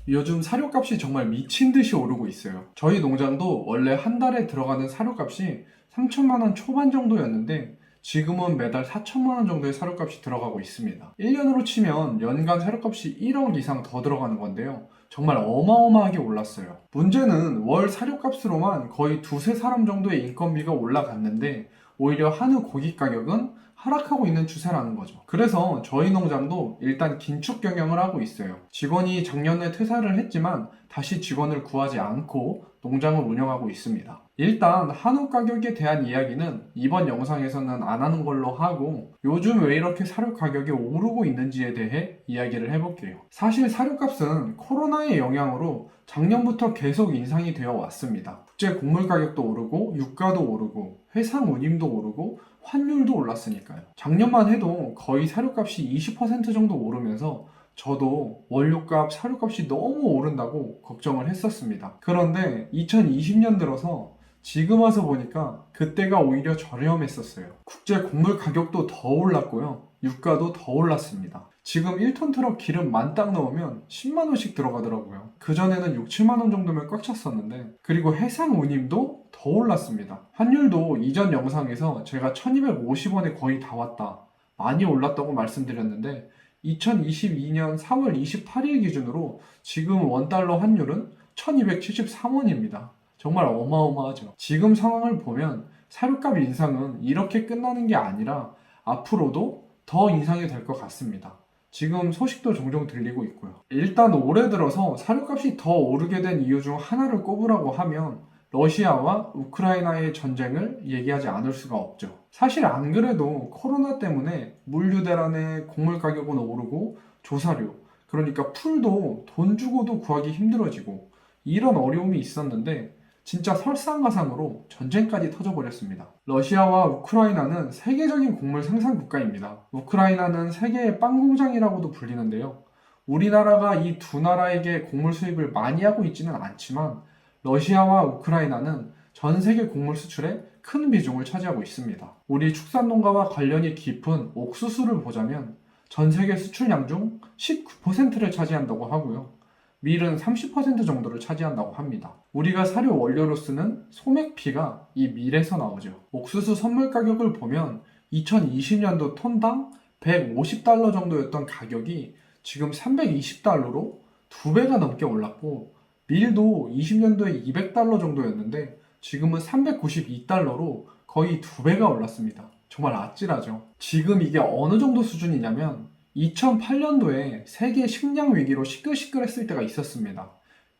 요즘 사료값이 정말 미친 듯이 오르고 있어요. 저희 농장도 원래 한 달에 들어가는 사료값이 3천만 원 초반 정도였는데 지금은 매달 4천만 원 정도의 사료값이 들어가고 있습니다. 1년으로 치면 연간 사료값이 1억 이상 더 들어가는 건데요. 정말 어마어마하게 올랐어요. 문제는 월 사료값으로만 거의 두세 사람 정도의 인건비가 올라갔는데 오히려 한우 고기 가격은 하락하고 있는 추세라는 거죠. 그래서 저희 농장도 일단 긴축 경영을 하고 있어요. 직원이 작년에 퇴사를 했지만 다시 직원을 구하지 않고 농장을 운영하고 있습니다. 일단 한우 가격에 대한 이야기는 이번 영상에서는 안 하는 걸로 하고 요즘 왜 이렇게 사료 가격이 오르고 있는지에 대해 이야기를 해볼게요. 사실 사료값은 코로나의 영향으로 작년부터 계속 인상이 되어 왔습니다. 국제 곡물 가격도 오르고 유가도 오르고 해상 운임도 오르고 환율도 올랐으니까요. 작년만 해도 거의 사료값이 20% 정도 오르면서 저도 원료값, 사료값이 너무 오른다고 걱정을 했었습니다. 그런데 2020년 들어서 지금 와서 보니까 그때가 오히려 저렴했었어요. 국제 곡물 가격도 더 올랐고요. 유가도 더 올랐습니다. 지금 1톤 트럭 기름 만땅 넣으면 10만원씩 들어가더라고요. 그전에는 6, 7만원 정도면 꽉 찼었는데, 그리고 해상 운임도 더 올랐습니다. 환율도 이전 영상에서 제가 1250원에 거의 다 왔다, 많이 올랐다고 말씀드렸는데 2022년 4월 28일 기준으로 지금 원달러 환율은 1273원입니다. 정말 어마어마하죠. 지금 상황을 보면 사료값 인상은 이렇게 끝나는 게 아니라 앞으로도 더 인상이 될 것 같습니다. 지금 소식도 종종 들리고 있고요. 일단 올해 들어서 사료값이 더 오르게 된 이유 중 하나를 꼽으라고 하면 러시아와 우크라이나의 전쟁을 얘기하지 않을 수가 없죠. 사실 안 그래도 코로나 때문에 물류 대란에 곡물 가격은 오르고 조사료, 그러니까 풀도 돈 주고도 구하기 힘들어지고 이런 어려움이 있었는데 진짜 설상가상으로 전쟁까지 터져버렸습니다. 러시아와 우크라이나는 세계적인 곡물 생산 국가입니다. 우크라이나는 세계의 빵 공장이라고도 불리는데요. 우리나라가 이 두 나라에게 곡물 수입을 많이 하고 있지는 않지만 러시아와 우크라이나는 전 세계 곡물 수출에 큰 비중을 차지하고 있습니다. 우리 축산농가와 관련이 깊은 옥수수를 보자면 전 세계 수출량 중 19%를 차지한다고 하고요. 밀은 30% 정도를 차지한다고 합니다. 우리가 사료 원료로 쓰는 소맥피가 이 밀에서 나오죠. 옥수수 선물 가격을 보면 2020년도 톤당 150달러 정도였던 가격이 지금 320달러로 2배가 넘게 올랐고, 밀도 20년도에 200달러 정도였는데 지금은 392달러로 거의 2배가 올랐습니다. 정말 아찔하죠. 지금 이게 어느 정도 수준이냐면 2008년도에 세계 식량 위기로 시끌시끌했을 때가 있었습니다.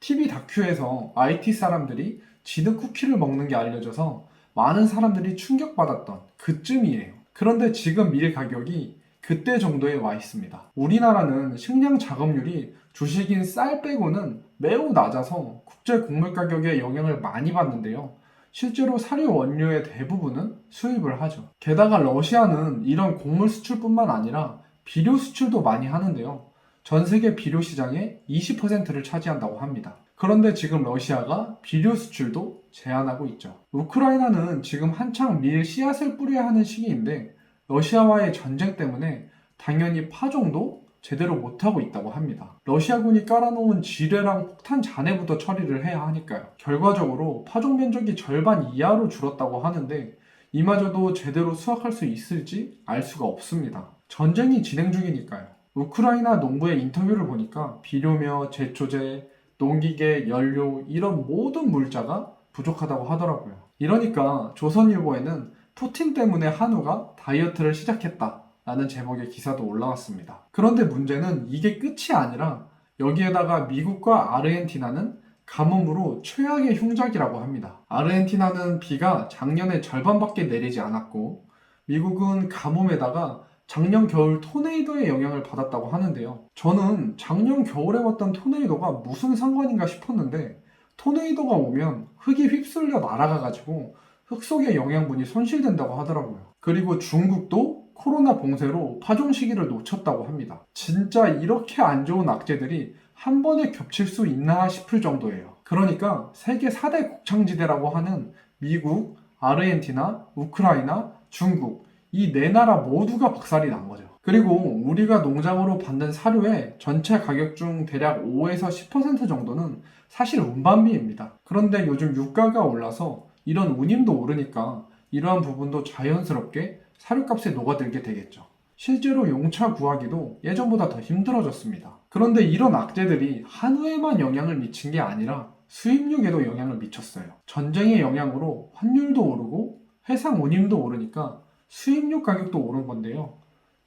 TV 다큐에서 IT 사람들이 지드 쿠키를 먹는 게 알려져서 많은 사람들이 충격받았던 그쯤이에요. 그런데 지금 밀 가격이 그때 정도에 와 있습니다. 우리나라는 식량 작업률이 주식인 쌀 빼고는 매우 낮아서 국제 곡물 가격에 영향을 많이 받는데요. 실제로 사료 원료의 대부분은 수입을 하죠. 게다가 러시아는 이런 곡물 수출뿐만 아니라 비료 수출도 많이 하는데요. 전 세계 비료 시장의 20%를 차지한다고 합니다. 그런데 지금 러시아가 비료 수출도 제한하고 있죠. 우크라이나는 지금 한창 밀 씨앗을 뿌려야 하는 시기인데 러시아와의 전쟁 때문에 당연히 파종도 제대로 못하고 있다고 합니다. 러시아군이 깔아놓은 지뢰랑 폭탄 잔해부터 처리를 해야 하니까요. 결과적으로 파종 면적이 절반 이하로 줄었다고 하는데 이마저도 제대로 수확할 수 있을지 알 수가 없습니다. 전쟁이 진행 중이니까요. 우크라이나 농부의 인터뷰를 보니까 비료며 제초제, 농기계, 연료 이런 모든 물자가 부족하다고 하더라고요. 이러니까 조선일보에는 푸틴 때문에 한우가 다이어트를 시작했다 라는 제목의 기사도 올라왔습니다. 그런데 문제는 이게 끝이 아니라 여기에다가 미국과 아르헨티나는 가뭄으로 최악의 흉작이라고 합니다. 아르헨티나는 비가 작년에 절반밖에 내리지 않았고 미국은 가뭄에다가 작년 겨울 토네이도의 영향을 받았다고 하는데요. 저는 작년 겨울에 왔던 토네이도가 무슨 상관인가 싶었는데 토네이도가 오면 흙이 휩쓸려 날아가가지고 흙 속의 영양분이 손실된다고 하더라고요. 그리고 중국도 코로나 봉쇄로 파종 시기를 놓쳤다고 합니다. 진짜 이렇게 안 좋은 악재들이 한 번에 겹칠 수 있나 싶을 정도예요. 그러니까 세계 4대 곡창지대라고 하는 미국, 아르헨티나, 우크라이나, 중국 이 네 나라 모두가 박살이 난 거죠. 그리고 우리가 농장으로 받는 사료의 전체 가격 중 대략 5에서 10% 정도는 사실 운반비입니다. 그런데 요즘 유가가 올라서 이런 운임도 오르니까 이러한 부분도 자연스럽게 사료값에 녹아들게 되겠죠. 실제로 용차 구하기도 예전보다 더 힘들어졌습니다. 그런데 이런 악재들이 한우에만 영향을 미친 게 아니라 수입육에도 영향을 미쳤어요. 전쟁의 영향으로 환율도 오르고 해상 운임도 오르니까 수입육 가격도 오른 건데요.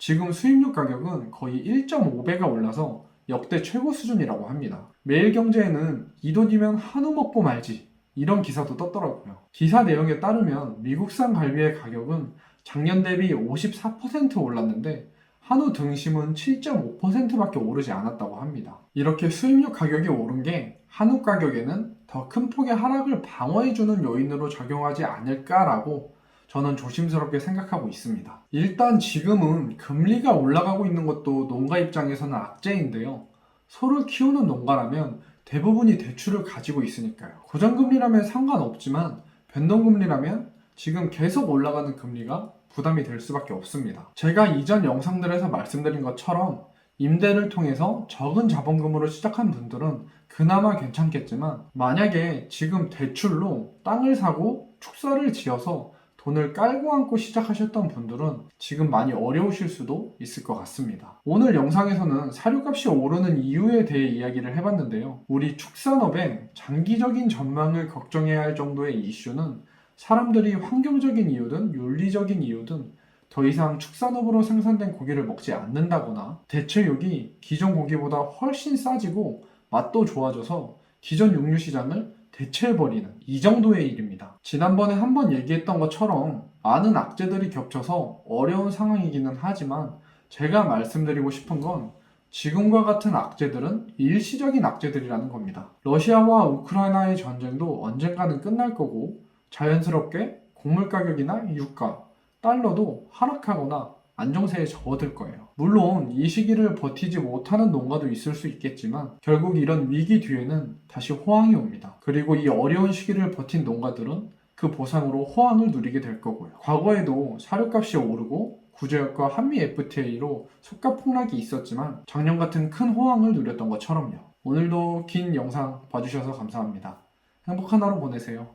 지금 수입육 가격은 거의 1.5배가 올라서 역대 최고 수준이라고 합니다. 매일경제에는 이 돈이면 한우 먹고 말지 이런 기사도 떴더라고요. 기사 내용에 따르면 미국산 갈비의 가격은 작년 대비 54% 올랐는데 한우 등심은 7.5%밖에 오르지 않았다고 합니다. 이렇게 수입육 가격이 오른 게 한우 가격에는 더 큰 폭의 하락을 방어해주는 요인으로 작용하지 않을까라고 저는 조심스럽게 생각하고 있습니다. 일단 지금은 금리가 올라가고 있는 것도 농가 입장에서는 악재인데요. 소를 키우는 농가라면 대부분이 대출을 가지고 있으니까요. 고정금리라면 상관없지만 변동금리라면 지금 계속 올라가는 금리가 부담이 될 수밖에 없습니다. 제가 이전 영상들에서 말씀드린 것처럼 임대를 통해서 적은 자본금으로 시작한 분들은 그나마 괜찮겠지만 만약에 지금 대출로 땅을 사고 축사를 지어서 돈을 깔고 앉고 시작하셨던 분들은 지금 많이 어려우실 수도 있을 것 같습니다. 오늘 영상에서는 사료값이 오르는 이유에 대해 이야기를 해봤는데요. 우리 축산업의 장기적인 전망을 걱정해야 할 정도의 이슈는 사람들이 환경적인 이유든 윤리적인 이유든 더 이상 축산업으로 생산된 고기를 먹지 않는다거나 대체육이 기존 고기보다 훨씬 싸지고 맛도 좋아져서 기존 육류 시장을 대체해버리는 이 정도의 일입니다. 지난번에 한번 얘기했던 것처럼 많은 악재들이 겹쳐서 어려운 상황이기는 하지만 제가 말씀드리고 싶은 건 지금과 같은 악재들은 일시적인 악재들이라는 겁니다. 러시아와 우크라이나의 전쟁도 언젠가는 끝날 거고 자연스럽게 곡물 가격이나 유가, 달러도 하락하거나 안정세에 접어들 거예요. 물론 이 시기를 버티지 못하는 농가도 있을 수 있겠지만 결국 이런 위기 뒤에는 다시 호황이 옵니다. 그리고 이 어려운 시기를 버틴 농가들은 그 보상으로 호황을 누리게 될 거고요. 과거에도 사료값이 오르고 구제역과 한미 FTA로 속가 폭락이 있었지만 작년 같은 큰 호황을 누렸던 것처럼요. 오늘도 긴 영상 봐주셔서 감사합니다. 행복한 하루 보내세요.